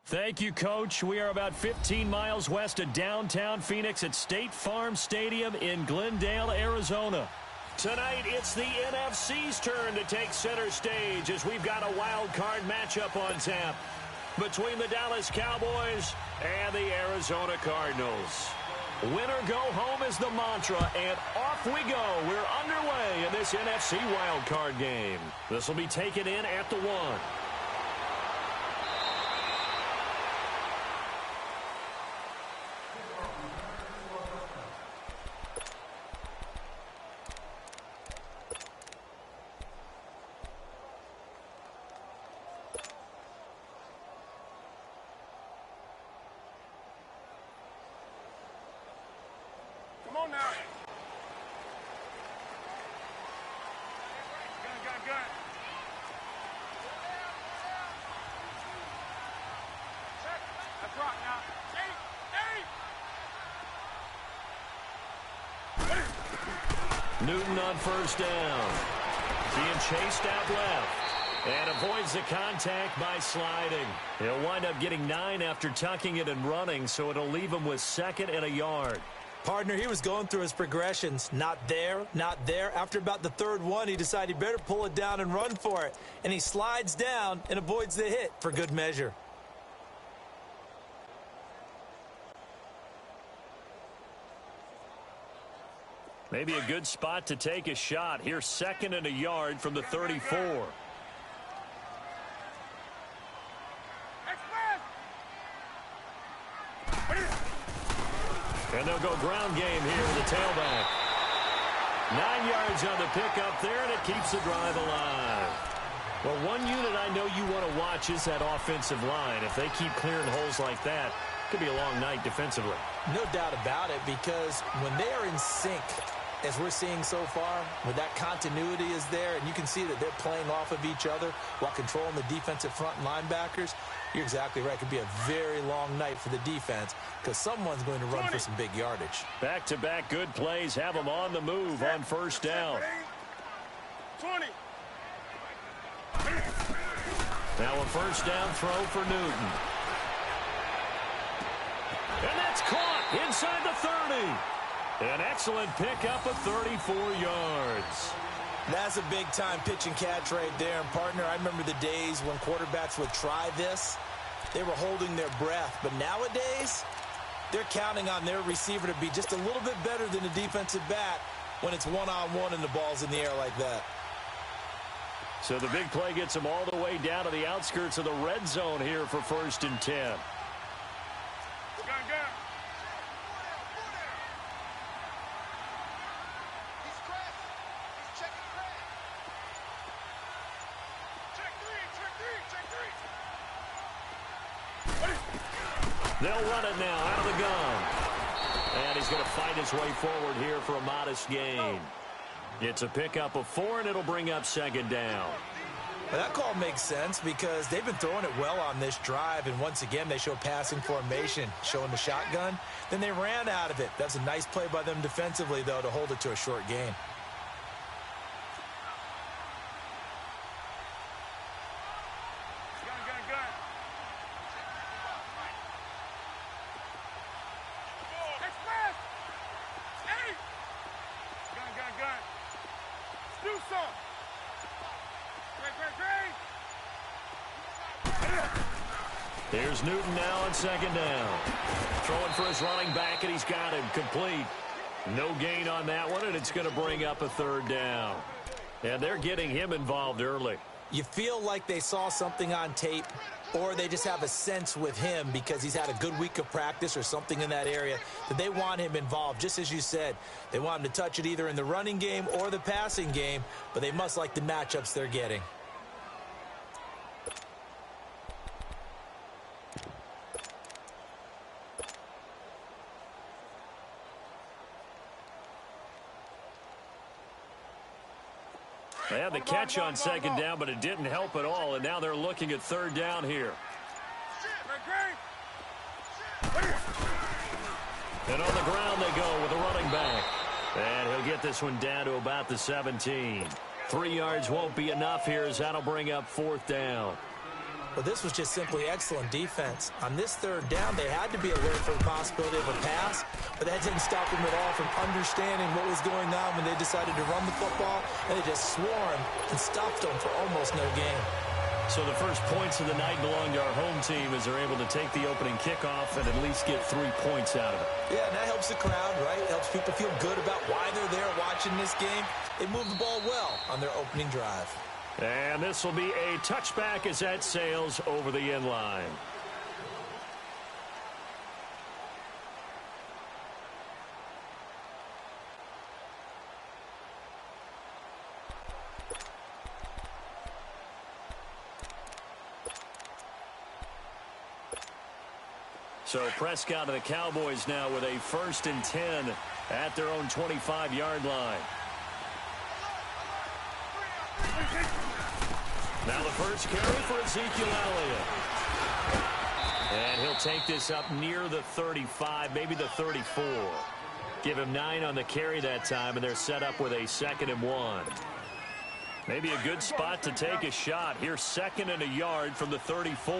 Thank you, Coach. We are about 15 miles west of downtown Phoenix at State Farm Stadium in Glendale, Arizona. Tonight, it's the NFC's turn to take center stage as we've got a wild card matchup on tap between the Dallas Cowboys and the Arizona Cardinals. Win or go home is the mantra, and off we go. We're underway in this NFC wild card game. This will be taken in at the 1. Come on now. Gun. Check. That's right now. Eight. Newton on first down. Being chased out left. And avoids the contact by sliding. He'll wind up getting 9 after tucking it and running, so it'll leave him with 2nd and a yard. Partner, he was going through his progressions. Not there, not there. After about the 3rd one, he decided he better pull it down and run for it. And he slides down and avoids the hit for good measure. Maybe a good spot to take a shot. Here's 2nd and a yard from the 34. And they'll go ground game here with the tailback. 9 yards on the pickup there, and it keeps the drive alive. Well, one unit I know you want to watch is that offensive line. If they keep clearing holes like that, it could be a long night defensively. No doubt about it, because when they are in sync, as we're seeing so far, where that continuity is there, and you can see that they're playing off of each other while controlling the defensive front linebackers, you're exactly right. It could be a very long night for the defense because someone's going to run for some big yardage. Back-to-back good plays have them on the move on first down. 20. Now a first down throw for Newton. And that's caught inside the 30. An excellent pickup of 34 yards. That's a big-time pitch and catch right there. And, partner, I remember the days when quarterbacks would try this. They were holding their breath. But nowadays, they're counting on their receiver to be just a little bit better than the defensive back when it's one-on-one and the ball's in the air like that. So the big play gets them all the way down to the outskirts of the red zone here for 1st and 10. Gun. They'll run it now out of the gun. And he's going to fight his way forward here for a modest gain. It's a pickup of 4, and it'll bring up 2nd down. Well, that call makes sense because they've been throwing it well on this drive, and once again they show passing formation, showing the shotgun. Then they ran out of it. That's a nice play by them defensively, though, to hold it to a short gain. Gun. Express. 8. Gun. Do some. Here's Newton now on 2nd down. Throwing for his running back, and he's got him complete. No gain on that one, and it's going to bring up a 3rd down. And they're getting him involved early. You feel like they saw something on tape, or they just have a sense with him because he's had a good week of practice or something in that area that they want him involved. Just as you said, they want him to touch it either in the running game or the passing game, but they must like the matchups they're getting. They had the catch on 2nd down, but it didn't help at all, and now they're looking at 3rd down here. And on the ground they go with the running back. And he'll get this one down to about the 17. 3 yards won't be enough here as that'll bring up 4th down. Well, this was just simply excellent defense. On this third down, they had to be alert for the possibility of a pass, but that didn't stop them at all from understanding what was going on when they decided to run the football, and they just swarmed and stopped them for almost no gain. So the first points of the night belong to our home team as they're able to take the opening kickoff and at least get 3 points out of it. Yeah, and that helps the crowd, right? It helps people feel good about why they're there watching this game. They moved the ball well on their opening drive. And this will be a touchback as that sails over the end line. So Prescott and the Cowboys now with a 1st and 10 at their own 25-yard line. Now the first carry for Ezekiel Elliott. And he'll take this up near the 35, maybe the 34. Give him 9 on the carry that time, and they're set up with a 2nd and 1. Maybe a good spot to take a shot. Here's 2nd and a yard from the 34.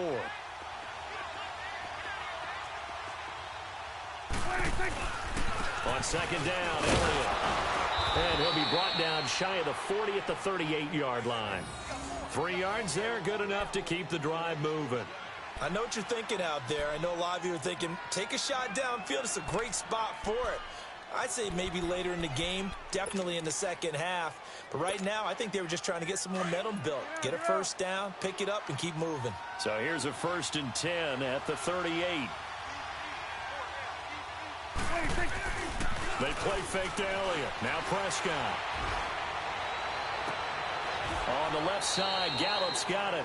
On 2nd down, Elliott. And he'll be brought down shy of the 40 at the 38-yard line. 3 yards there, good enough to keep the drive moving. I know what you're thinking out there. I know a lot of you are thinking, take a shot downfield. It's a great spot for it. I'd say maybe later in the game, definitely in the second half. But right now, I think they were just trying to get some momentum built. Get a first down, pick it up, and keep moving. So here's a 1st and 10 at the 38. They play fake to Elliott. Now Prescott. On the left side, Gallup's got it.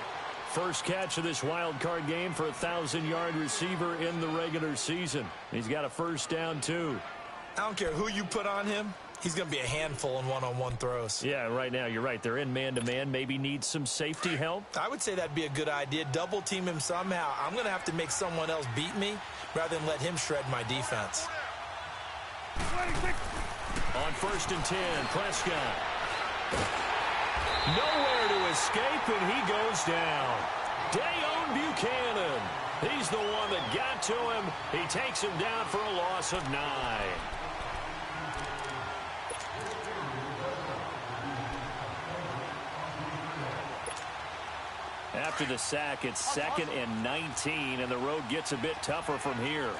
First catch of this wild card game for a 1,000-yard receiver in the regular season. He's got a first down, too. I don't care who you put on him. He's going to be a handful in one-on-one throws. Yeah, right now, you're right. They're in man-to-man. Maybe need some safety help. I would say that'd be a good idea. Double team him somehow. I'm going to have to make someone else beat me rather than let him shred my defense. On 1st and 10, Prescott. Nowhere to escape, and he goes down. Dayon Buchanan. He's the one that got to him. He takes him down for a loss of 9. After the sack, it's 2nd and 19, and the road gets a bit tougher from here.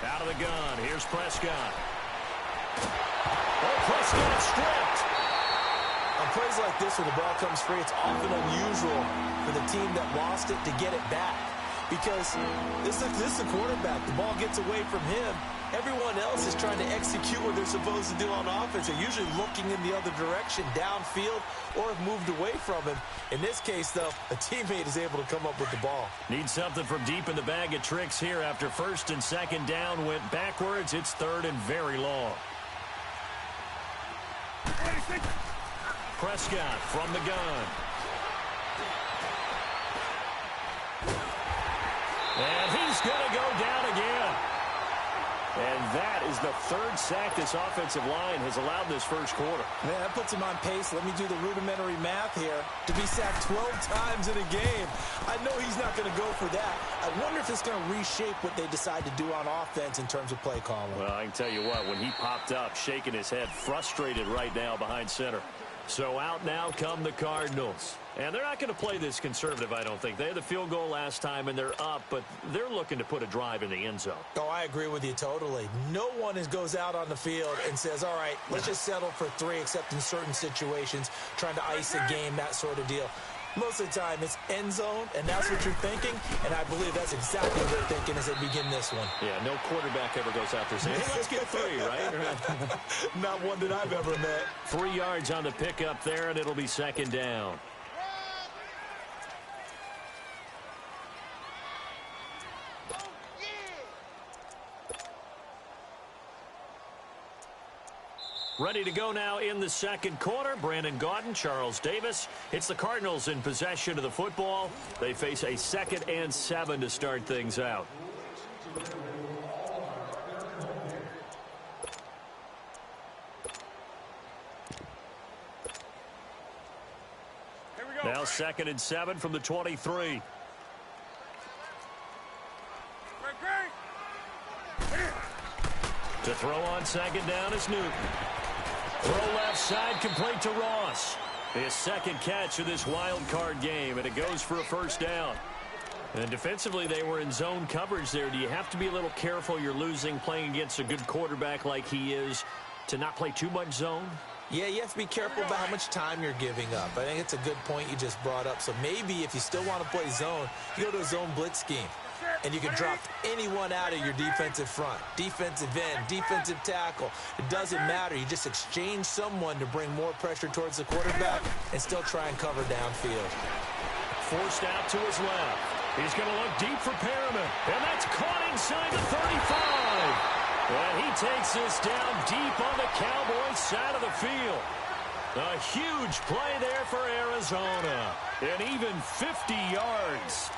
Out of the gun. Here's Prescott. Oh, Prescott stripped. On plays like this, when the ball comes free, it's often unusual for the team that lost it to get it back. Because this is the quarterback. The ball gets away from him. Everyone else is trying to execute what they're supposed to do on offense. They're usually looking in the other direction, downfield, or have moved away from him. In this case, though, a teammate is able to come up with the ball. Need something from deep in the bag of tricks here. After 1st and 2nd down went backwards, it's 3rd and very long. Prescott from the gun. And he's going to go down again. And that is the 3rd sack this offensive line has allowed this first quarter. Man, that puts him on pace. Let me do the rudimentary math here. To be sacked 12 times in a game. I know he's not going to go for that. I wonder if it's going to reshape what they decide to do on offense in terms of play calling. Well, I can tell you what, when he popped up, shaking his head, frustrated right now behind center. So out now come the Cardinals. And they're not going to play this conservative, I don't think. They had the field goal last time, and they're up, but they're looking to put a drive in the end zone. Oh, I agree with you totally. No one goes out on the field and says, all right, let's just settle for 3, except in certain situations, trying to ice a game, that sort of deal. Most of the time, it's end zone, and that's what you're thinking, and I believe that's exactly what they're thinking as they begin this one. Yeah, no quarterback ever goes out there saying, hey, let's get 3, right? Not one that I've ever met. 3 yards on the pickup there, and it'll be 2nd down. Ready to go now in the second quarter. Brandon Gaudin, Charles Davis. It's the Cardinals in possession of the football. They face a 2nd and 7 to start things out. Now 2nd and 7 from the 23. To throw on 2nd down is Newton. Throw left side, complete to Ross. His 2nd catch of this wild card game, and it goes for a 1st down. And defensively, they were in zone coverage there. Do you have to be a little careful? You're losing playing against a good quarterback like he is to not play too much zone? Yeah, you have to be careful about how much time you're giving up. I think it's a good point you just brought up. So maybe if you still want to play zone, you go to a zone blitz scheme. And you can drop anyone out of your defensive front. Defensive end, defensive tackle. It doesn't matter. You just exchange someone to bring more pressure towards the quarterback and still try and cover downfield. Forced out to his left. He's going to look deep for Perriman. And that's caught inside the 35. And he takes this down deep on the Cowboys side of the field. A huge play there for Arizona. And even 50 yards.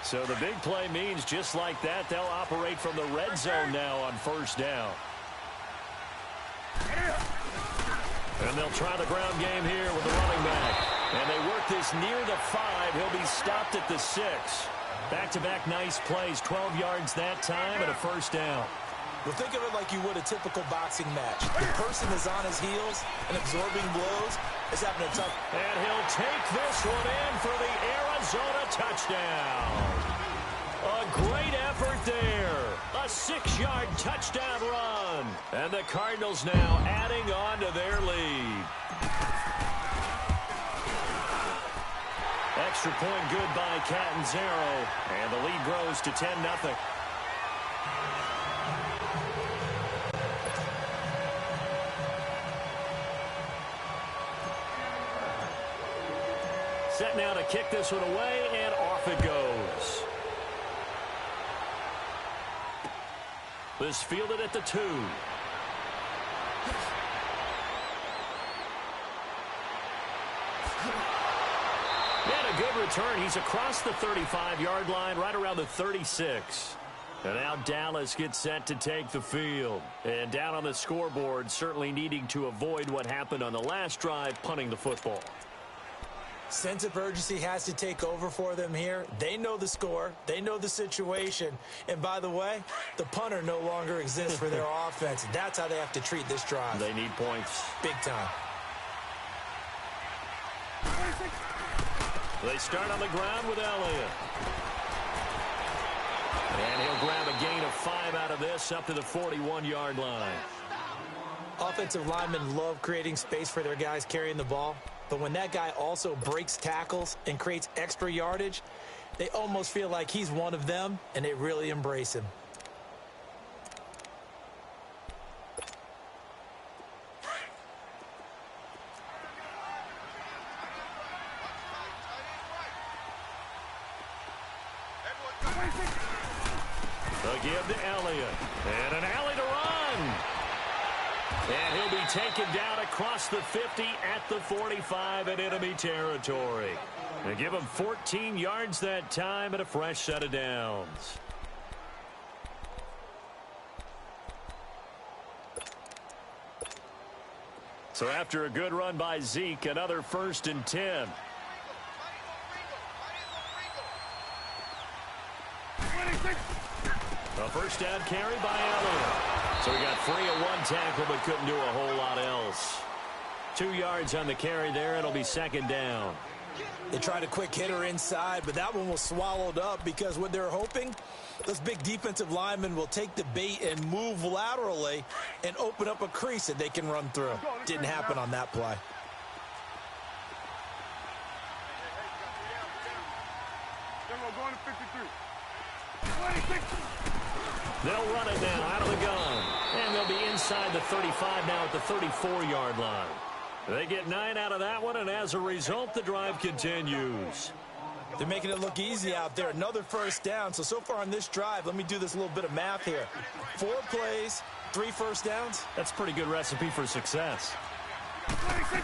So the big play means just like that, they'll operate from the red zone now on 1st down. And they'll try the ground game here with the running back. And they work this near the 5. He'll be stopped at the 6. Back-to-back nice plays, 12 yards that time and a 1st down. Well, think of it like you would a typical boxing match. The person is on his heels and absorbing blows is having a tough. And he'll take this one in for the Arizona touchdown. A great effort there. A 6-yard touchdown run. And the Cardinals now adding on to their lead. Extra point good by Catanzaro. And the lead grows to 10-0. Set now to kick this one away, and off it goes. This fielded at the 2. And a good return. He's across the 35-yard line, right around the 36. And now Dallas gets set to take the field. And down on the scoreboard, certainly needing to avoid what happened on the last drive, punting the football. Sense of urgency has to take over for them here. They know the score. They know the situation. And by the way, the punter no longer exists for their offense. That's how they have to treat this drive. They need points. Big time. They start on the ground with Elliott. And he'll grab a gain of 5 out of this up to the 41-yard line. Offensive linemen love creating space for their guys carrying the ball. But when that guy also breaks tackles and creates extra yardage, they almost feel like he's one of them, and they really embrace him. They'll give to Elliott. And an alley to run. And he'll be taken down across the 50 at the 45 in enemy territory. They give him 14 yards that time and a fresh set of downs. So after a good run by Zeke, another 1st and 10. A 1st down carry by Elliott. So he got free of 1 tackle but couldn't do a whole lot else. 2 yards on the carry there. It'll be 2nd down. They tried a quick hitter inside, but that one was swallowed up because what they're hoping, those big defensive linemen will take the bait and move laterally and open up a crease that they can run through. Didn't happen on that play. Going to 53. 26. They'll run it now out of the gun. And they'll be inside the 35 now at the 34-yard line. They get 9 out of that one, and as a result, the drive continues. They're making it look easy out there. Another first down. So far on this drive, let me do this little bit of math here. 4 plays, 3 first downs. That's a pretty good recipe for success. 26.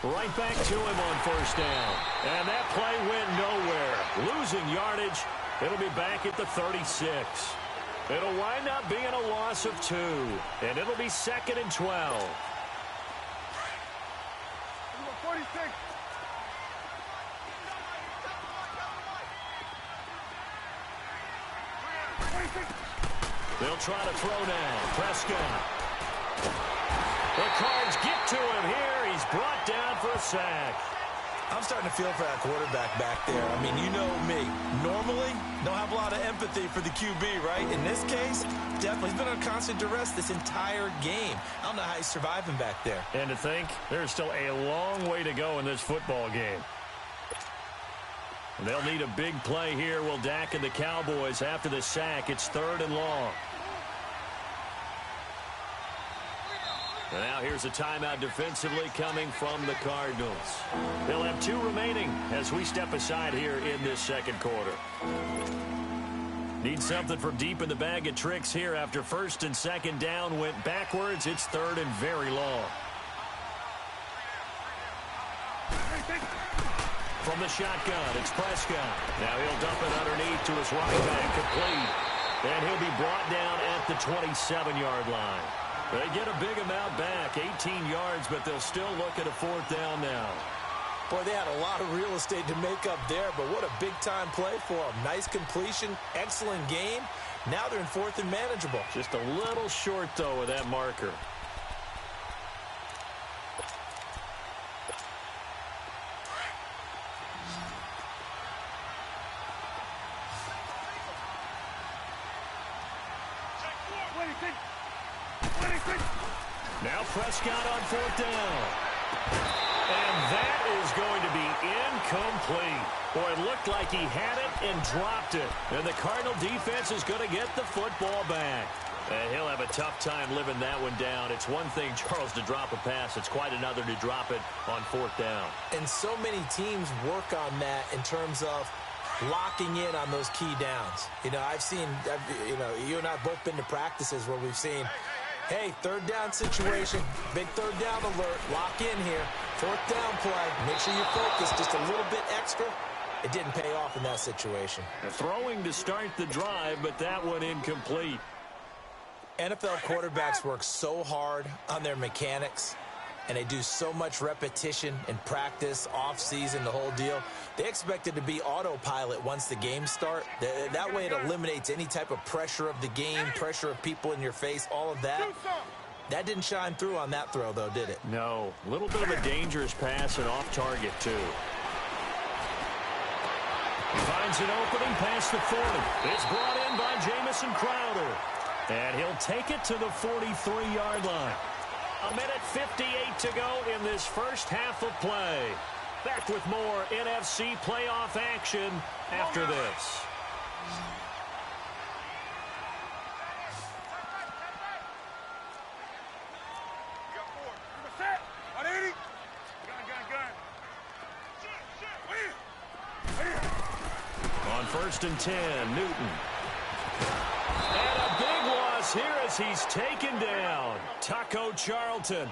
Right back to him on first down. And that play went nowhere. Losing yardage. It'll be back at the 36. It'll wind up being a loss of 2. And it'll be 2nd and 12. 46. They'll try to throw now. Prescott. The Cards get to him here. He's brought down for a sack. I'm starting to feel for that quarterback back there. I mean, you know me. Normally, don't have a lot of empathy for the QB, right? In this case, definitely. He's been on constant duress this entire game. I don't know how he's surviving back there. And to think, there's still a long way to go in this football game. They'll need a big play here. Will Dak and the Cowboys after the sack. It's 3rd and long. And now here's a timeout defensively coming from the Cardinals. They'll have 2 remaining as we step aside here in this second quarter. Need something from deep in the bag of tricks here after 1st and 2nd down went backwards. It's 3rd and very long. From the shotgun, it's Prescott. Now he'll dump it underneath to his running back, complete. And he'll be brought down at the 27-yard line. They get a big amount back, 18 yards, but they'll still look at a 4th down now. Boy, they had a lot of real estate to make up there, but what a big-time play for them. Nice completion, excellent game. Now they're in 4th and manageable. Just a little short, though, with that marker. Now Prescott on 4th down. And that is going to be incomplete. Boy, it looked like he had it and dropped it. And the Cardinal defense is going to get the football back. And he'll have a tough time living that one down. It's one thing, Charles, to drop a pass. It's quite another to drop it on 4th down. And so many teams work on that in terms of locking in on those key downs. You know, you and I have both been to practices where we've seen, hey, 3rd down situation, big 3rd down alert, lock in here, 4th down play, make sure you focus just a little bit extra. It didn't pay off in that situation. Throwing to start the drive, but that one incomplete. NFL quarterbacks work so hard on their mechanics, and they do so much repetition and practice, off-season, the whole deal. They expect it to be autopilot once the games start. That way it eliminates any type of pressure of the game, pressure of people in your face, all of that. That didn't shine through on that throw, though, did it? No. A little bit of a dangerous pass and off target, too. Finds an opening past the 40. It's brought in by Jamison Crowder. And he'll take it to the 43-yard line. 1:58 to go in this first half of play. Back with more NFC playoff action after this. On 1st and 10, Newton. And a big loss here as he's taken down. Taco Charlton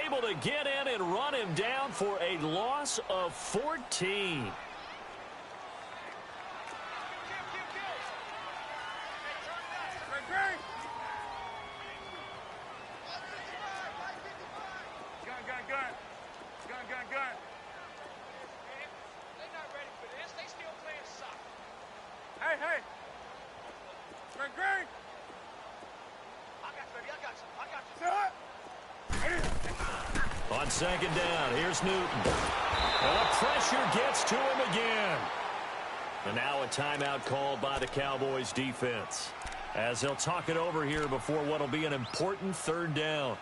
able to get in and run him down for a loss of 14. On second down, here's Newton. And the pressure gets to him again. And now a timeout called by the Cowboys defense, as they'll talk it over here before what will be an important third down.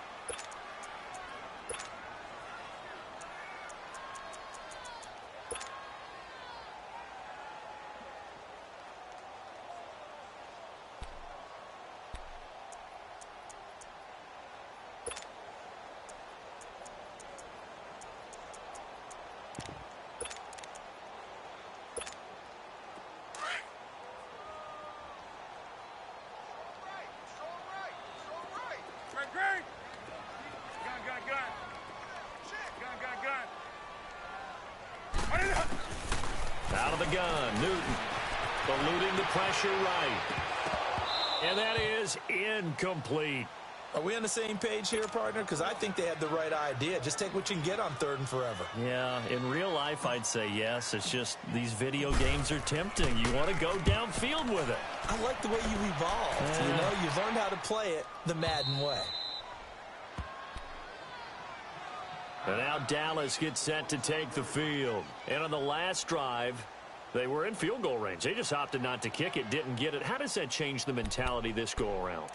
Out of the gun, Newton eluding the pressure right. And that is incomplete. Are we on the same page here, partner? Because I think they had the right idea. Just take what you can get on third and forever. Yeah, in real life, I'd say yes. It's just these video games are tempting. You want to go downfield with it. I like the way you evolved. You know, you've learned how to play it the Madden way. And now Dallas gets set to take the field. And on the last drive, they were in field goal range. They just opted not to kick it, didn't get it. How does that change the mentality this go-around?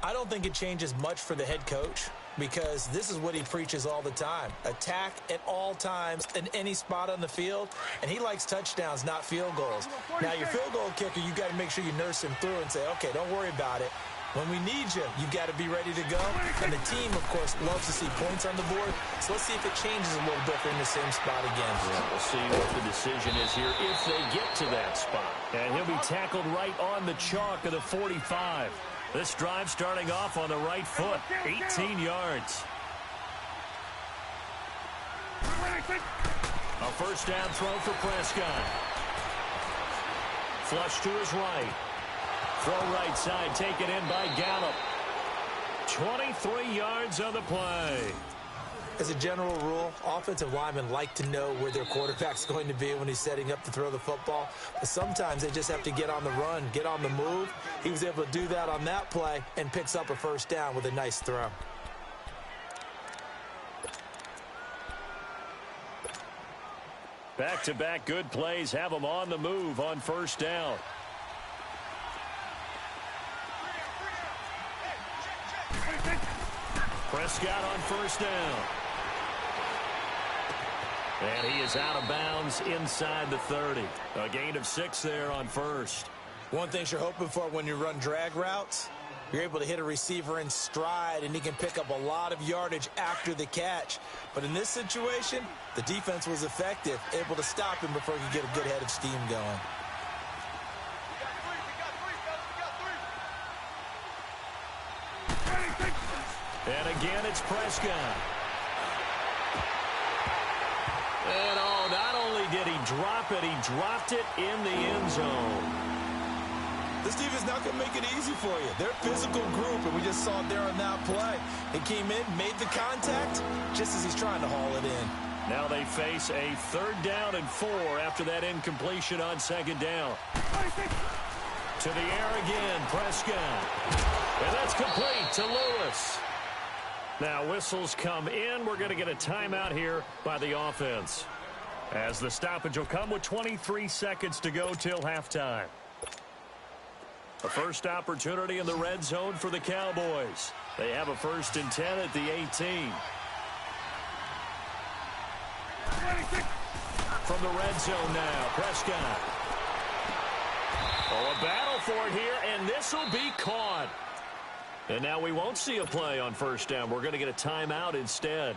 I don't think it changes much for the head coach, because this is what he preaches all the time. Attack at all times in any spot on the field, and he likes touchdowns, not field goals. Now, your field goal kicker, you got to make sure you nurse him through and say, okay, don't worry about it. When we need you, you've got to be ready to go. And the team, of course, loves to see points on the board. So let's see if it changes a little bit. They're in the same spot again. Yeah, we'll see what the decision is here if they get to that spot. And he'll be tackled right on the chalk of the 45. This drive starting off on the right foot, 18 yards. A first down throw for Prescott. Flush to his right. Throw right side, taken in by Gallup. 23 yards on the play. As a general rule, offensive linemen like to know where their quarterback's going to be when he's setting up to throw the football. But sometimes they just have to get on the run, get on the move. He was able to do that on that play and picks up a first down with a nice throw. Back-to-back good plays have them on the move on first down. Prescott on first down. And he is out of bounds inside the 30. A gain of 6 there on first. One thing you're hoping for when you run drag routes, you're able to hit a receiver in stride, and he can pick up a lot of yardage after the catch. But in this situation, the defense was effective, able to stop him before he could get a good head of steam going. And again, it's Prescott. And not only did he drop it, he dropped it in the end zone. This defense not going to make it easy for you. They're a physical group, and we just saw it there on that play. He came in, made the contact, just as he's trying to haul it in. Now they face a 3rd down and 4 after that incompletion on 2nd down. To the air again, Prescott. And that's complete to Lewis. Now whistles come in. We're going to get a timeout here by the offense, as the stoppage will come with 23 seconds to go till halftime. A first opportunity in the red zone for the Cowboys. They have a 1st and 10 at the 18. From the red zone now, Prescott. Oh, a battle for it here, and this will be caught. And now we won't see a play on first down. We're going to get a timeout instead,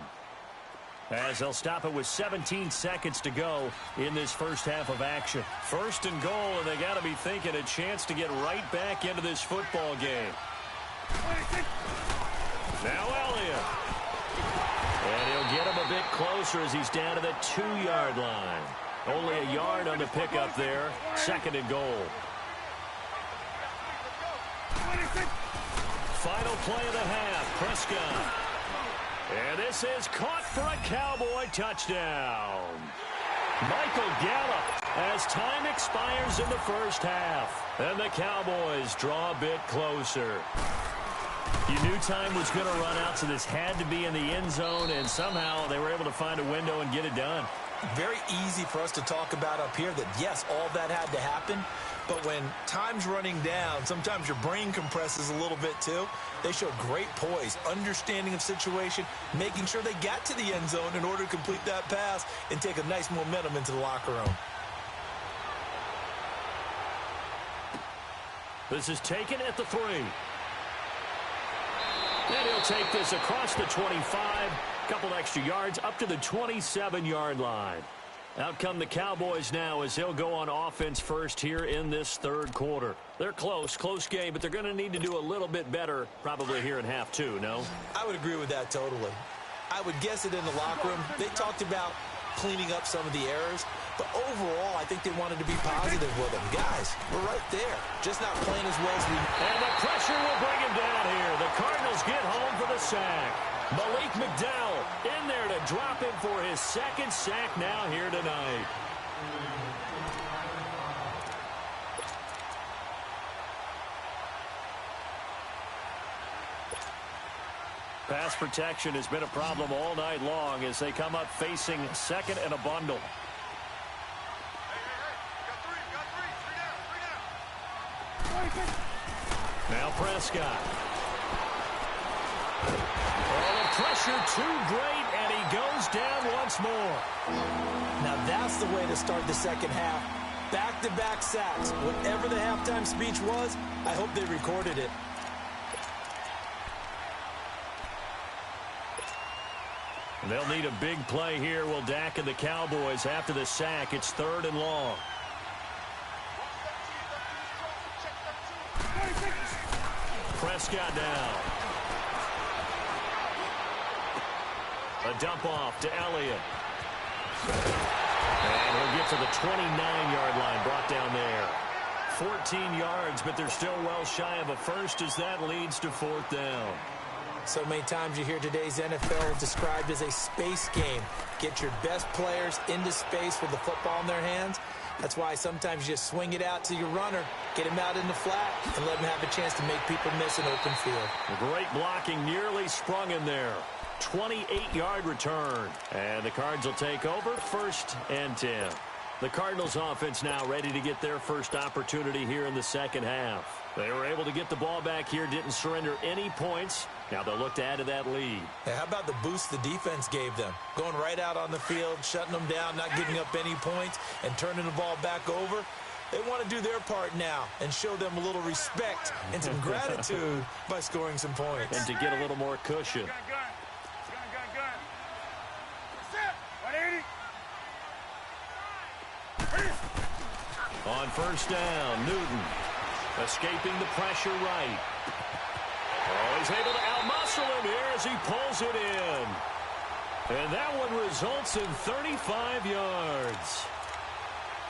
as they'll stop it with 17 seconds to go in this first half of action. 1st and goal, and they got to be thinking a chance to get right back into this football game. Now Elliott. And he'll get him a bit closer as he's down to the 2-yard line. Only a yard on the pickup there. 2nd and goal. Final play of the half, Prescott. And this is caught for a Cowboy touchdown. Michael Gallup, as time expires in the first half. And the Cowboys draw a bit closer. You knew time was going to run out, so this had to be in the end zone, and somehow they were able to find a window and get it done. Very easy for us to talk about up here that, yes, all that had to happen, but when time's running down, sometimes your brain compresses a little bit too. They showed great poise, understanding of situation, making sure they got to the end zone in order to complete that pass and take a nice momentum into the locker room. This is taken at the 3. And he'll take this across the 25. Couple extra yards up to the 27-yard line. Out come the Cowboys now as they'll go on offense first here in this third quarter. They're close game, but they're going to need to do a little bit better probably here in half 2, no? I would agree with that totally. I would guess it in the locker room. They talked about cleaning up some of the errors, but overall, I think they wanted to be positive with them. Guys, we're right there, just not playing as well as we... And the pressure will bring him down here. The Cardinals get home for the sack. Malik McDowell in there to drop him for his second sack now here tonight. Pass protection has been a problem all night long as they come up facing second and a bundle. Now Prescott. Oh, the pressure too great, and he goes down once more. Now that's the way to start the second half. Back-to-back sacks. Whatever the halftime speech was, I hope they recorded it. They'll need a big play here, will Dak and the Cowboys after the sack. It's 3rd and long. Prescott down. A dump off to Elliott. And he'll get to the 29-yard line, brought down there. 14 yards, but they're still well shy of a first as that leads to 4th down. So many times you hear today's NFL described as a space game. Get your best players into space with the football in their hands. That's why sometimes you just swing it out to your runner, get him out in the flat, and let him have a chance to make people miss an open field. Great blocking, nearly sprung in there. 28-yard return. And the Cards will take over, 1st and 10. The Cardinals offense now ready to get their first opportunity here in the second half. They were able to get the ball back here, didn't surrender any points. Now they'll look to add to that lead. Hey, how about the boost the defense gave them? Going right out on the field, shutting them down, not giving up any points, and turning the ball back over. They want to do their part now and show them a little respect and some gratitude by scoring some points. And to get a little more cushion. Gun. On 1st down, Newton escaping the pressure right. Oh, he's able to outmuscle him here as he pulls it in. And that one results in 35 yards.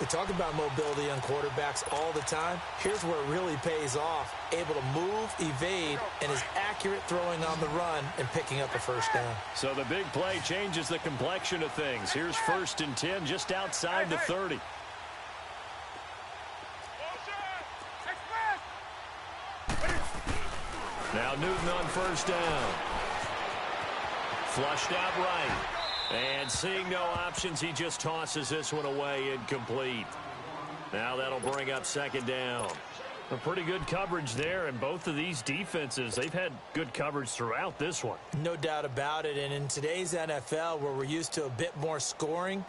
We talk about mobility on quarterbacks all the time. Here's where it really pays off. Able to move, evade, and is accurate throwing on the run and picking up a 1st down. So the big play changes the complexion of things. Here's 1st and 10 just outside the 30. Now Newton on 1st down. Flushed out right. And seeing no options, he just tosses this one away, incomplete. Now that'll bring up 2nd down. A pretty good coverage there, and both of these defenses, they've had good coverage throughout this one. No doubt about it, and in today's NFL, where we're used to a bit more scoring,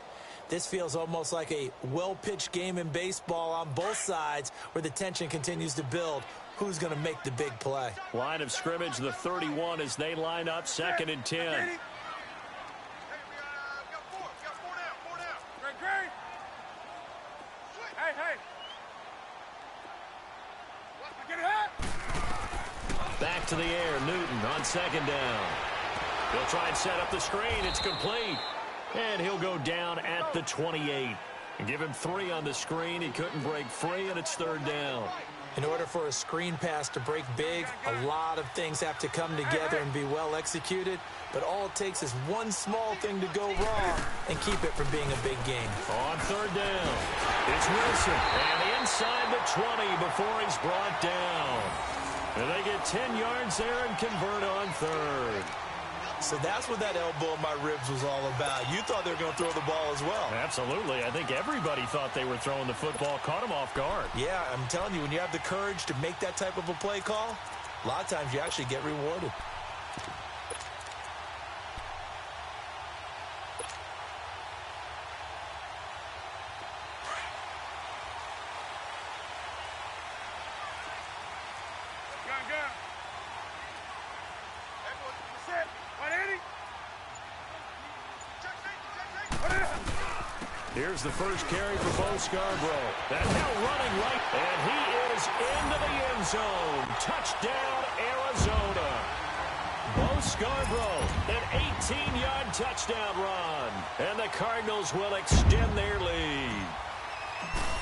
this feels almost like a well-pitched game in baseball on both sides where the tension continues to build. Who's going to make the big play? Line of scrimmage, the 31 as they line up, 2nd and 10. Back to the air, Newton on 2nd down. He'll try and set up the screen. It's complete. And he'll go down at the 28. And give him 3 on the screen. He couldn't break free, and it's 3rd down. In order for a screen pass to break big, a lot of things have to come together and be well executed. But all it takes is one small thing to go wrong and keep it from being a big game. On 3rd down, it's Wilson. And inside the 20 before he's brought down. And they get 10 yards there and convert on third. So that's what that elbow in my ribs was all about. You thought they were going to throw the ball as well. Absolutely. I think everybody thought they were throwing the football, caught them off guard. Yeah, I'm telling you, when you have the courage to make that type of a play call, a lot of times you actually get rewarded. Here's the first carry for Bo Scarborough. That now running right, and he is into the end zone. Touchdown, Arizona. Bo Scarborough, an 18-yard touchdown run. And the Cardinals will extend their lead.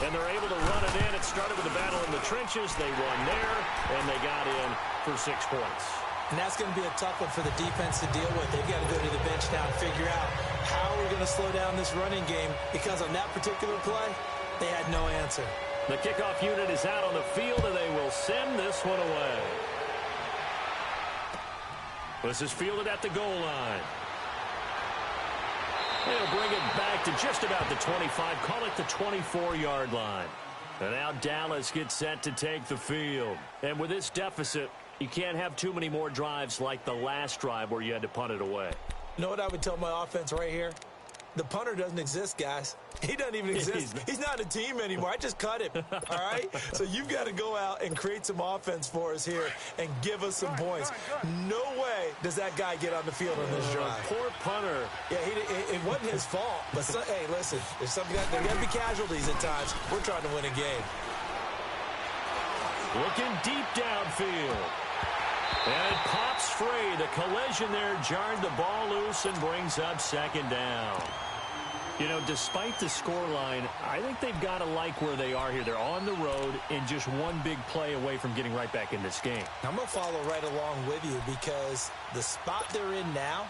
And they're able to run it in. It started with a battle in the trenches. They won there, and they got in for 6 points. And that's going to be a tough one for the defense to deal with. They've got to go to the bench now and figure out how we're going to slow down this running game, because on that particular play, they had no answer. The kickoff unit is out on the field, and they will send this one away. This is fielded at the goal line. They'll bring it back to just about the 25, call it the 24-yard line. And now Dallas gets set to take the field. And with this deficit, you can't have too many more drives like the last drive where you had to punt it away. You know what I would tell my offense right here? The punter doesn't exist, guys. He doesn't even exist. He's not a team anymore. I just cut him, all right? So you've got to go out and create some offense for us here and give us some points. No way does that guy get on the field on this drive. Poor punter. Yeah, it wasn't his fault. But, hey, listen, there's there got to be casualties at times. We're trying to win a game. Looking deep downfield. And it pops free. The collision there jarred the ball loose and brings up second down. You know, despite the scoreline, I think they've got to like where they are here. They're on the road and just one big play away from getting right back in this game. I'm going to follow right along with you, because the spot they're in now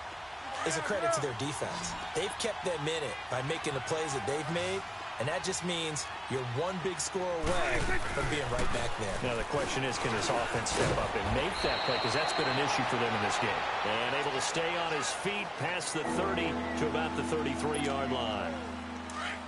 is a credit to their defense. They've kept them in it by making the plays that they've made. And that just means you're one big score away from being right back there. Now, the question is, can this offense step up and make that play? Because that's been an issue for them in this game. And able to stay on his feet past the 30 to about the 33-yard line.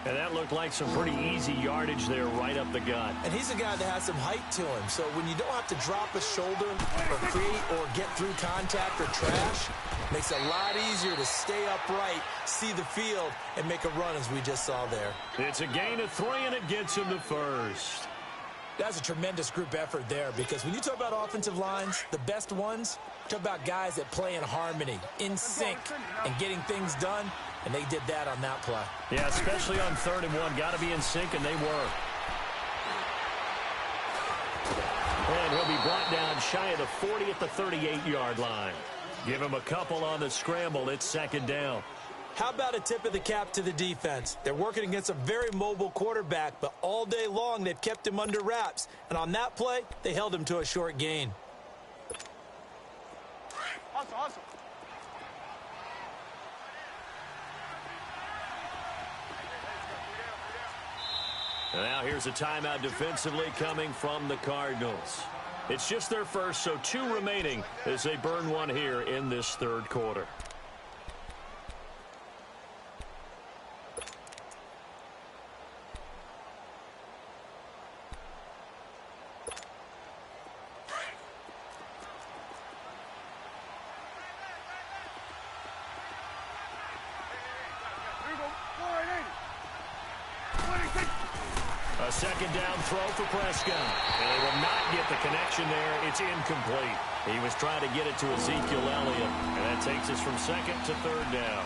And that looked like some pretty easy yardage there right up the gut. And he's a guy that has some height to him. So when you don't have to drop a shoulder or create or get through contact or trash, makes it a lot easier to stay upright, see the field, and make a run as we just saw there. It's a gain of 3, and it gets him to first. That's a tremendous group effort there, because when you talk about offensive lines, the best ones, talk about guys that play in harmony, in sync, and getting things done, and they did that on that play. Yeah, especially on 3rd and 1. Got to be in sync, and they were. And he'll be brought down shy of the 40 at the 38-yard line. Give him a couple on the scramble. It's second down. How about a tip of the cap to the defense? They're working against a very mobile quarterback, but all day long they've kept him under wraps. And on that play, they held him to a short gain. Hustle. And now here's a timeout defensively coming from the Cardinals. It's just their first, so 2 remaining as they burn one here in this 3rd quarter. A second down throw for Prescott. And they will not get the connection there. It's incomplete. He was trying to get it to Ezekiel Elliott. And that takes us from 2nd to 3rd down.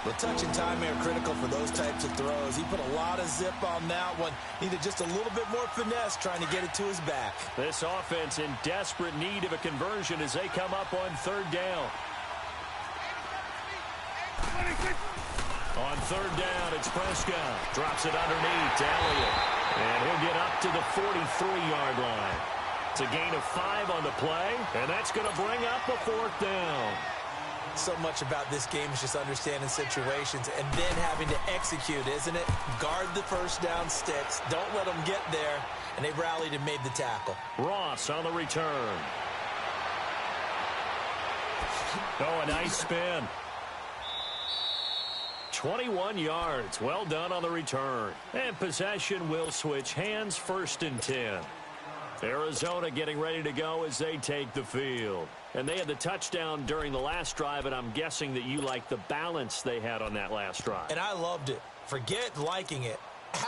The touch and time are critical for those types of throws. He put a lot of zip on that one. Needed just a little bit more finesse trying to get it to his back. This offense in desperate need of a conversion as they come up on 3rd down. On 3rd down, it's Prescott. Drops it underneath to Elliott. And he'll get up to the 43-yard line. It's a gain of 5 on the play, and that's going to bring up a 4th down. So much about this game is just understanding situations and then having to execute, isn't it? Guard the first down sticks. Don't let them get there. And they rallied and made the tackle. Ross on the return. Oh, a nice spin. 21 yards. Well done on the return. And possession will switch hands, 1st and 10. Arizona getting ready to go as they take the field. And they had the touchdown during the last drive, and I'm guessing that you like the balance they had on that last drive. And I loved it. Forget liking it.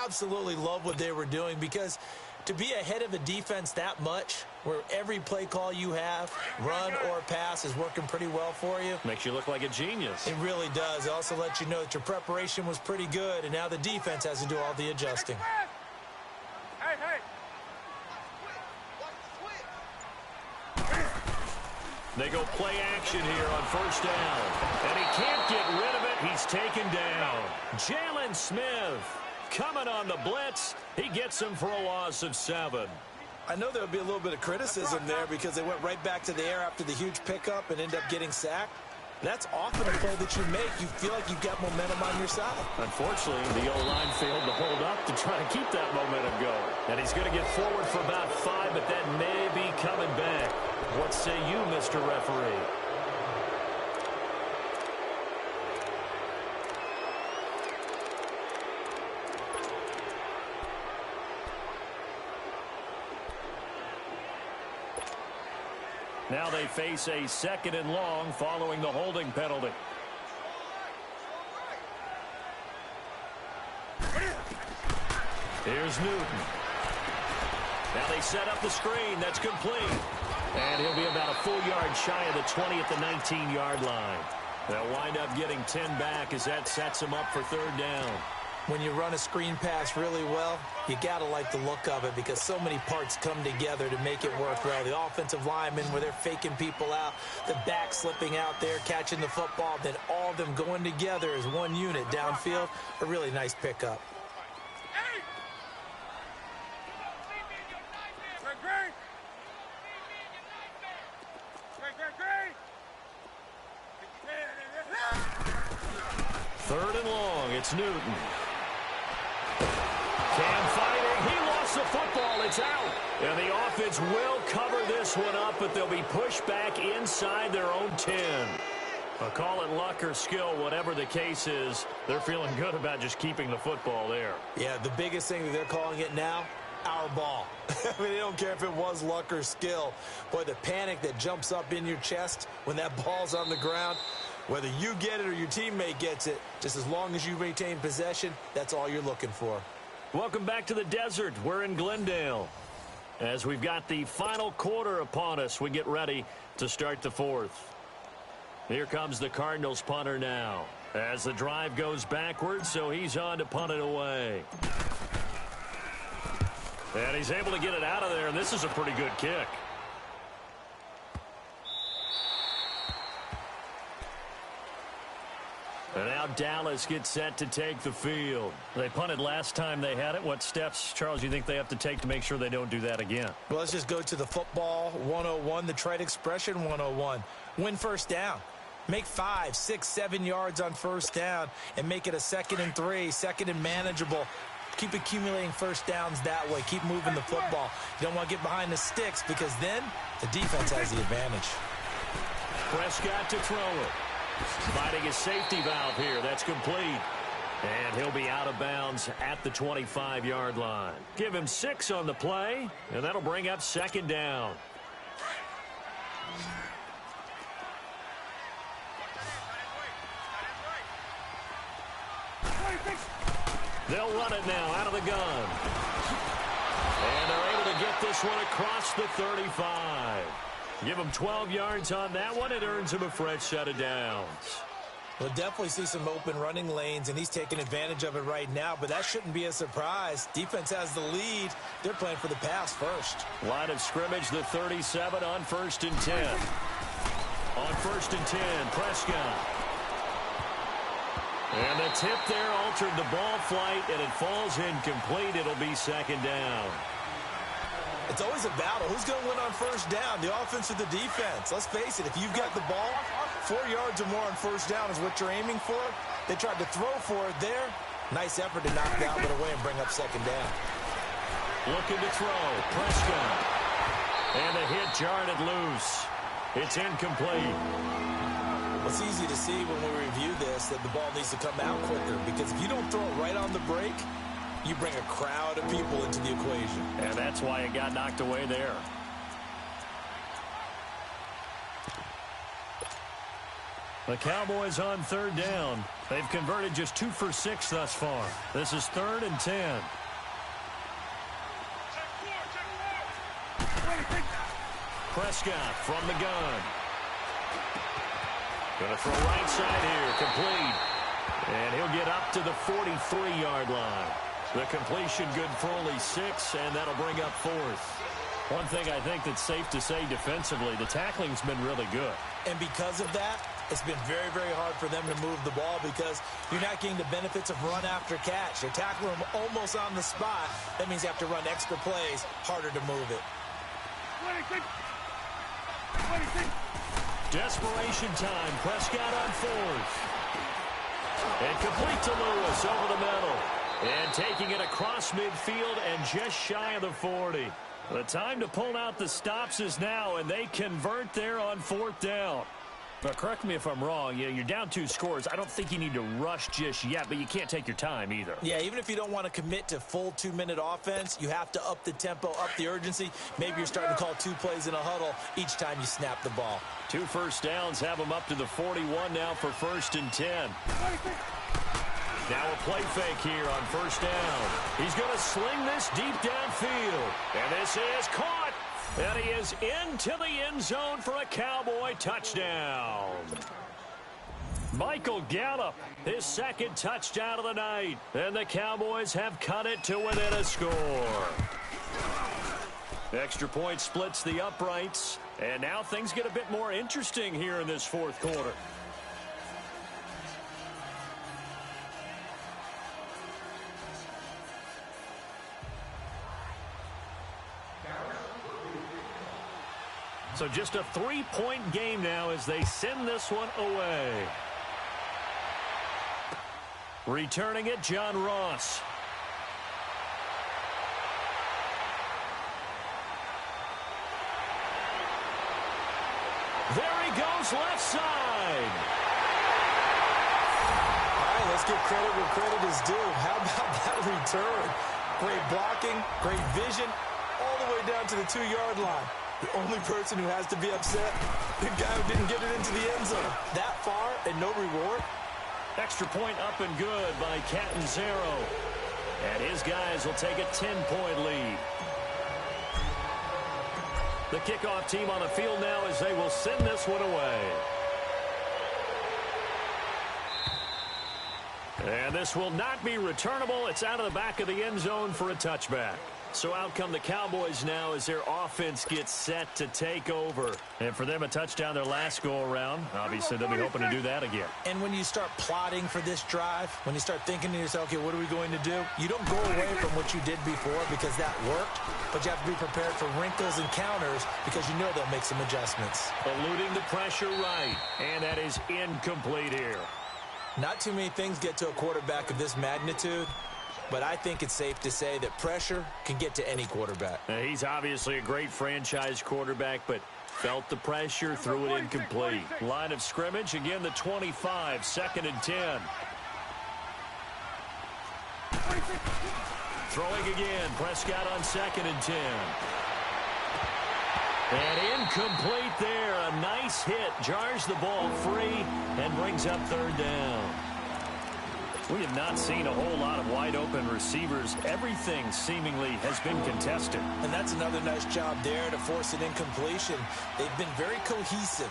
Absolutely love what they were doing, because to be ahead of a defense that much, where every play call you have, run or pass, is working pretty well for you. Makes you look like a genius. It really does. It also lets you know that your preparation was pretty good, and now the defense has to do all the adjusting. Hey, hey. They go play action here on 1st down. And he can't get rid of it. He's taken down. Jalen Smith coming on the blitz. He gets him for a loss of 7. I know there'll be a little bit of criticism there because they went right back to the air after the huge pickup and end up getting sacked. That's often a play that you make. You feel like you've got momentum on your side. Unfortunately, the O-line failed to hold up to try to keep that momentum going. And he's going to get forward for about 5, but that may be coming back. What say you, Mr. Referee? Now they face a 2nd and long following the holding penalty. Here's Newton. Now they set up the screen. That's complete. And he'll be about a full yard shy of the 20 at the 19-yard line. They'll wind up getting 10 back as that sets him up for 3rd down. When you run a screen pass really well, you got to like the look of it because so many parts come together to make it work well. The offensive linemen, where they're faking people out, the back slipping out there, catching the football, then all of them going together as one unit downfield. A really nice pickup. Third and long, it's Newton. Cam fighting, he lost the football, it's out. And the offense will cover this one up, but they'll be pushed back inside their own 10. I'll call it luck or skill, whatever the case is, they're feeling good about just keeping the football there. Yeah, the biggest thing that they're calling it now, our ball. I mean, they don't care if it was luck or skill. Boy, the panic that jumps up in your chest when that ball's on the ground, whether you get it or your teammate gets it, just as long as you maintain possession, that's all you're looking for. Welcome back to the desert. We're in Glendale. As we've got the final quarter upon us, we get ready to start the 4th. Here comes the Cardinals punter now. As the drive goes backwards, so he's on to punt it away. And he's able to get it out of there, and this is a pretty good kick. And now Dallas gets set to take the field. They punted last time they had it. What steps, Charles, do you think they have to take to make sure they don't do that again? Well, let's just go to the football 101, the trade expression 101. Win 1st down. Make 5, 6, 7 yards on 1st down and make it a 2nd and 3, 2nd and manageable. Keep accumulating 1st downs that way. Keep moving the football. You don't want to get behind the sticks because then the defense has the advantage. Prescott to throw it. Finding his safety valve here. That's complete. And he'll be out of bounds at the 25-yard line. Give him 6 on the play, and that'll bring up 2nd down. They'll run it now out of the gun. And they're able to get this one across the 35. Give him 12 yards on that one. It earns him a fresh set of downs. We'll definitely see some open running lanes, and he's taking advantage of it right now, but that shouldn't be a surprise. Defense has the lead. They're playing for the pass first. Line of scrimmage, the 37 on 1st and 10. On 1st and 10, Prescott. And the tip there altered the ball flight, and it falls incomplete. It'll be 2nd down. It's always a battle. Who's going to win on 1st down, the offense or the defense? Let's face it, if you've got the ball, 4 yards or more on 1st down is what you're aiming for. They tried to throw for it there. Nice effort to knock that one away and bring up 2nd down. Looking to throw, Prescott. And the hit jarred it loose. It's incomplete. Well, it's easy to see when we review this that the ball needs to come out quicker, because if you don't throw it right on the break, you bring a crowd of people into the equation. And that's why it got knocked away there. The Cowboys on third down. They've converted just 2 for 6 thus far. This is 3rd and 10. Prescott from the gun. Going to throw right side here. Complete. And he'll get up to the 43-yard line. The completion good for only 6, and that'll bring up 4th. One thing I think that's safe to say defensively, the tackling's been really good. And because of that, it's been very, very hard for them to move the ball because you're not getting the benefits of run after catch. You're tackling them almost on the spot. That means you have to run extra plays, harder to move it. Desperation time. Prescott on 4th. And complete to Lewis over the middle. And taking it across midfield and just shy of the 40. The time to pull out the stops is now, and they convert there on 4th down. But correct me if I'm wrong. You're down 2 scores. I don't think you need to rush just yet, but you can't take your time either. Yeah, even if you don't want to commit to full 2-minute offense, you have to up the tempo, up the urgency. Maybe you're starting to call 2 plays in a huddle each time you snap the ball. 2 first downs have them up to the 41 now for 1st and 10. Now a play fake here on 1st down. He's going to sling this deep downfield. And this is caught. And he is into the end zone for a Cowboy touchdown. Michael Gallup, his 2nd touchdown of the night. And the Cowboys have cut it to within a score. Extra point splits the uprights. And now things get a bit more interesting here in this 4th quarter. So just a 3-point game now as they send this one away. Returning it, John Ross. There he goes, left side. All right, let's give credit where credit is due. How about that return? Great blocking, great vision, all the way down to the 2-yard line. The only person who has to be upset, the guy who didn't get it into the end zone. That far and no reward. Extra point up and good by Catanzaro. And his guys will take a 10-point lead. The kickoff team on the field now as they will send this one away. And this will not be returnable. It's out of the back of the end zone for a touchback. So out come the Cowboys now as their offense gets set to take over. And for them, a touchdown their last go-around. Obviously, they'll be hoping to do that again. And when you start plotting for this drive, when you start thinking to yourself, okay, what are we going to do? You don't go away from what you did before because that worked, but you have to be prepared for wrinkles and counters because you know they'll make some adjustments. Eluding the pressure right, and that is incomplete here. Not too many things get to a quarterback of this magnitude, but I think it's safe to say that pressure can get to any quarterback. He's obviously a great franchise quarterback, but felt the pressure, threw it incomplete. Line of scrimmage, again the 25, 2nd and 10. Throwing again, Prescott on 2nd and 10. And incomplete there. A nice hit, jars the ball free, and brings up 3rd down. We have not seen a whole lot of wide-open receivers. Everything seemingly has been contested. And that's another nice job there to force an incompletion. They've been very cohesive,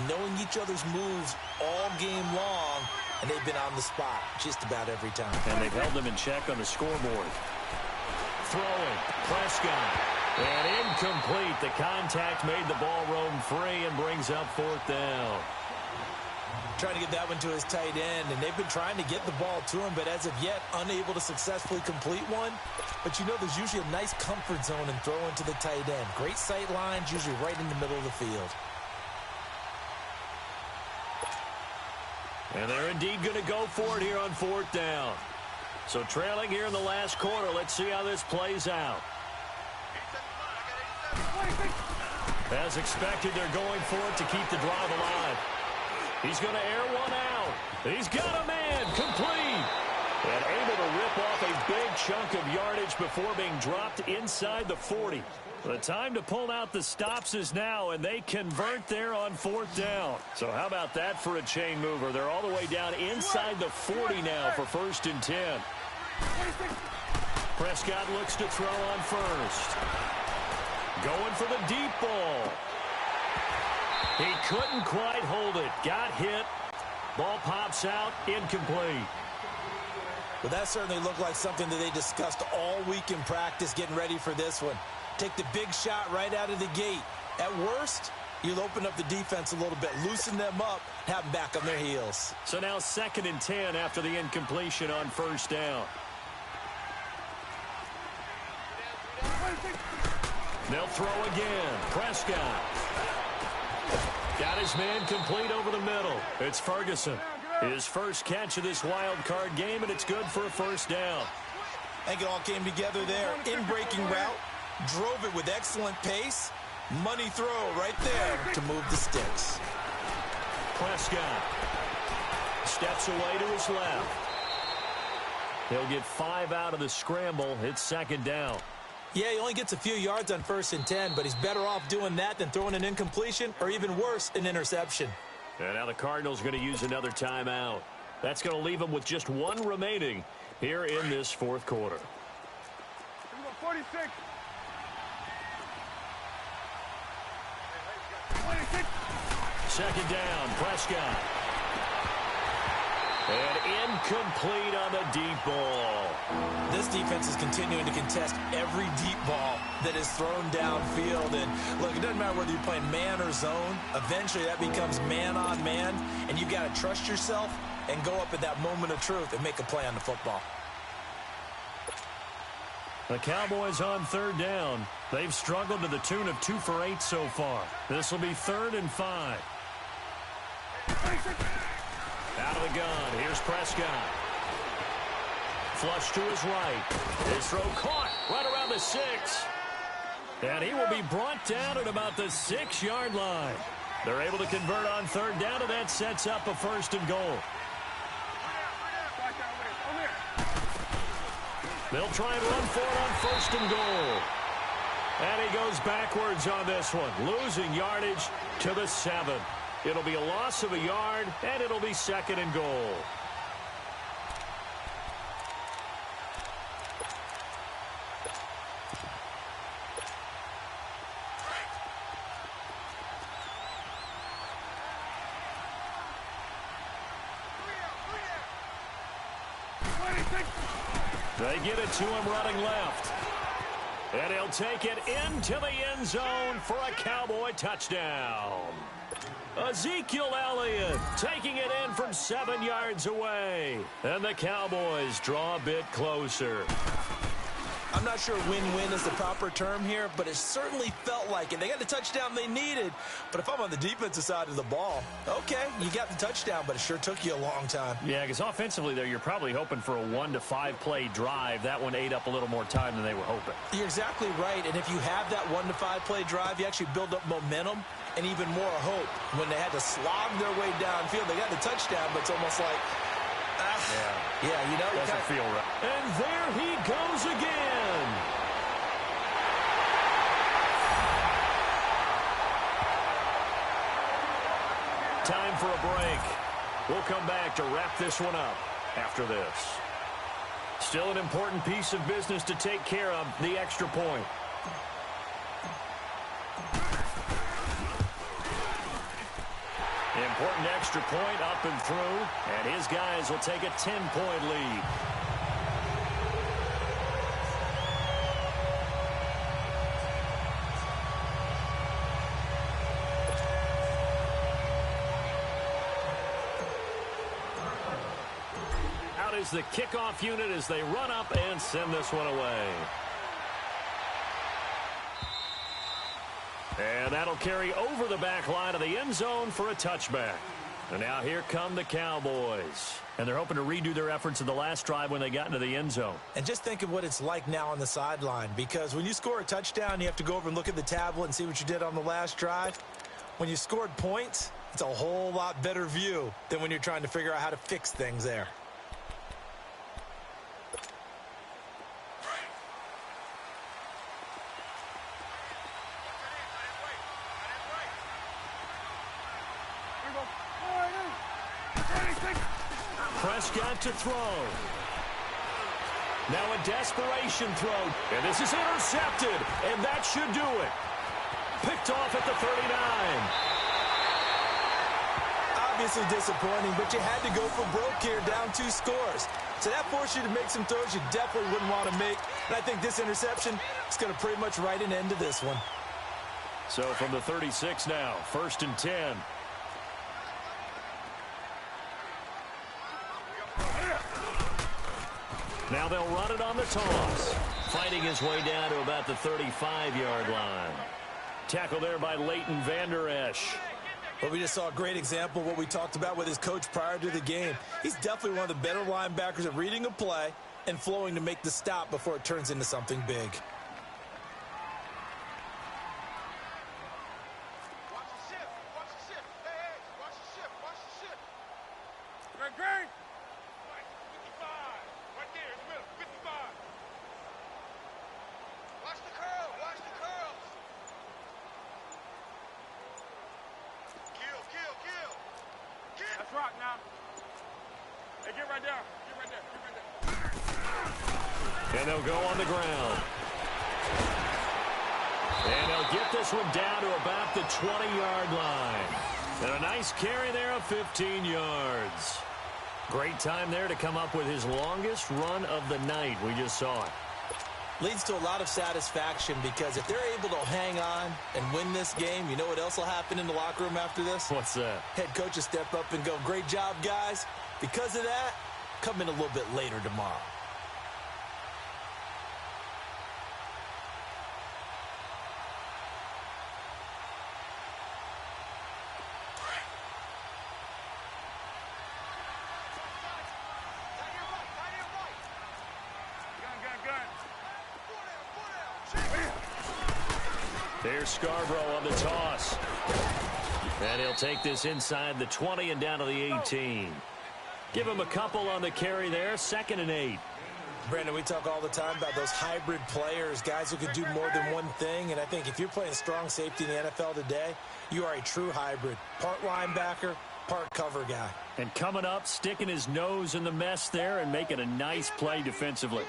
knowing each other's moves all game long, and they've been on the spot just about every time. And they've held them in check on the scoreboard. Throwing, Prescott, and incomplete. The contact made the ball roam free and brings up 4th down. Trying to get that one to his tight end, and they've been trying to get the ball to him, but as of yet, unable to successfully complete one. But you know there's usually a nice comfort zone in throwing to the tight end. Great sight lines, usually right in the middle of the field. And they're indeed going to go for it here on 4th down. So trailing here in the last quarter, let's see how this plays out. As expected, they're going for it to keep the drive alive. He's going to air one out. He's got a man complete. And able to rip off a big chunk of yardage before being dropped inside the 40. The time to pull out the stops is now, and they convert there on 4th down. So how about that for a chain mover? They're all the way down inside the 40 now for 1st and 10. Prescott looks to throw on first. Going for the deep ball. He couldn't quite hold it. Got hit. Ball pops out. Incomplete. Well, that certainly looked like something that they discussed all week in practice getting ready for this one. Take the big shot right out of the gate. At worst, you'll open up the defense a little bit, loosen them up, have them back on their heels. So now 2nd and 10 after the incompletion on 1st down. They'll throw again. Prescott. Got his man complete over the middle. It's Ferguson. His first catch of this wild card game, and it's good for a 1st down. I think it all came together there. In-breaking route, drove it with excellent pace. Money throw right there to move the sticks. Prescott steps away to his left. He'll get 5 out of the scramble. It's 2nd down. Yeah, he only gets a few yards on 1st and 10, but he's better off doing that than throwing an incompletion or even worse, an interception. And now the Cardinals are going to use another timeout. That's going to leave them with just 1 remaining here in this 4th quarter. 46. 2nd down, Prescott. And incomplete on the deep ball. This defense is continuing to contest every deep ball that is thrown downfield. And look, it doesn't matter whether you're playing man or zone. Eventually that becomes man on man. And you've got to trust yourself and go up at that moment of truth and make a play on the football. The Cowboys on 3rd down. They've struggled to the tune of 2 for 8 so far. This will be 3rd and 5. Out of the gun. Here's Prescott. Flush to his right. His throw caught right around the 6. And he will be brought down at about the 6-yard line. They're able to convert on 3rd down, and that sets up a 1st and goal. They'll try and run for it on 1st and goal. And he goes backwards on this one, losing yardage to the 7. It'll be a loss of a yard, and it'll be 2nd and goal. They get it to him running left. And he'll take it into the end zone for a Cowboy touchdown. Ezekiel Elliott taking it in from 7 yards away. And the Cowboys draw a bit closer. I'm not sure win-win is the proper term here, but it certainly felt like it. They got the touchdown they needed, but if I'm on the defensive side of the ball, okay, you got the touchdown, but it sure took you a long time. Yeah, because offensively there, you're probably hoping for a 1 to 5 play drive. That one ate up a little more time than they were hoping. You're exactly right, and if you have that 1 to 5 play drive, you actually build up momentum and even more hope. When they had to slog their way downfield, they got the touchdown, but it's almost like, yeah, you know, doesn't feel right. And there he goes again. Time for a break. We'll come back to wrap this one up after this. Still an important piece of business to take care of, the extra point. Important extra point up and through, and his guys will take a 10-point lead. Out is the kickoff unit as they run up and send this one away. And that'll carry over the back line of the end zone for a touchback. And now here come the Cowboys. And they're hoping to redo their efforts in the last drive when they got into the end zone. And just think of what it's like now on the sideline. Because when you score a touchdown, you have to go over and look at the tablet and see what you did on the last drive. When you scored points, It's a whole lot better view than when you're trying to figure out how to fix things there. Prescott to throw. Now a desperation throw. And this is intercepted. And that should do it. Picked off at the 39. Obviously disappointing, but you had to go for broke here, down 2 scores. So that forced you to make some throws you definitely wouldn't want to make. And I think this interception is going to pretty much write an end to this one. So from the 36 now, 1st and 10. Now they'll run it on the toss. Fighting his way down to about the 35-yard line. Tackle there by Leighton Vander Esch. Well, we just saw a great example of what we talked about with his coach prior to the game. He's definitely one of the better linebackers at reading a play and flowing to make the stop before it turns into something big. Watch the shift. Watch the shift. Hey, watch the shift. Watch the shift. Green. 55. Right there in the middle. 55. Watch the curl. Watch the curls. Kill. That's rock now. Hey, get right there. Get right there. And they'll go on the ground. And they'll get this one down to about the 20-yard line. And a nice carry there of 15 yards. Great time there to come up with his longest run of the night. We just saw it. Leads to a lot of satisfaction because if they're able to hang on and win this game, you know what else will happen in the locker room after this? What's that? Head coach will step up and go, great job, guys. Because of that, come in a little bit later tomorrow. There's Scarborough on the toss. And he'll take this inside the 20 and down to the 18. Give him a couple on the carry there. 2nd and 8. Brandon, we talk all the time about those hybrid players, guys who can do more than one thing. And I think if you're playing strong safety in the NFL today, you are a true hybrid. Part linebacker, part cover guy. And coming up, sticking his nose in the mess there and making a nice play defensively.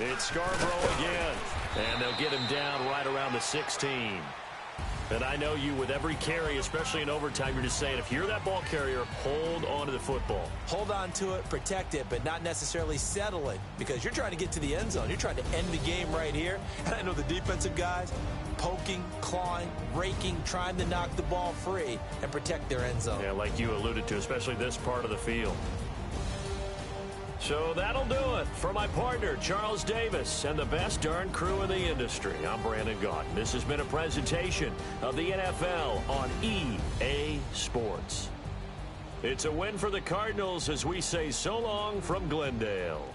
It's Scarborough again. And they'll get him down right around the 16. And I know you, with every carry, especially in overtime, you're just saying, if you're that ball carrier, hold on to the football. Hold on to it, protect it, but not necessarily settle it, because you're trying to get to the end zone. You're trying to end the game right here. And I know the defensive guys poking, clawing, raking, trying to knock the ball free and protect their end zone. Yeah, like you alluded to, especially this part of the field. So that'll do it for my partner, Charles Davis, and the best darn crew in the industry. I'm Brandon Gaudin. This has been a presentation of the NFL on EA Sports. It's a win for the Cardinals as we say so long from Glendale.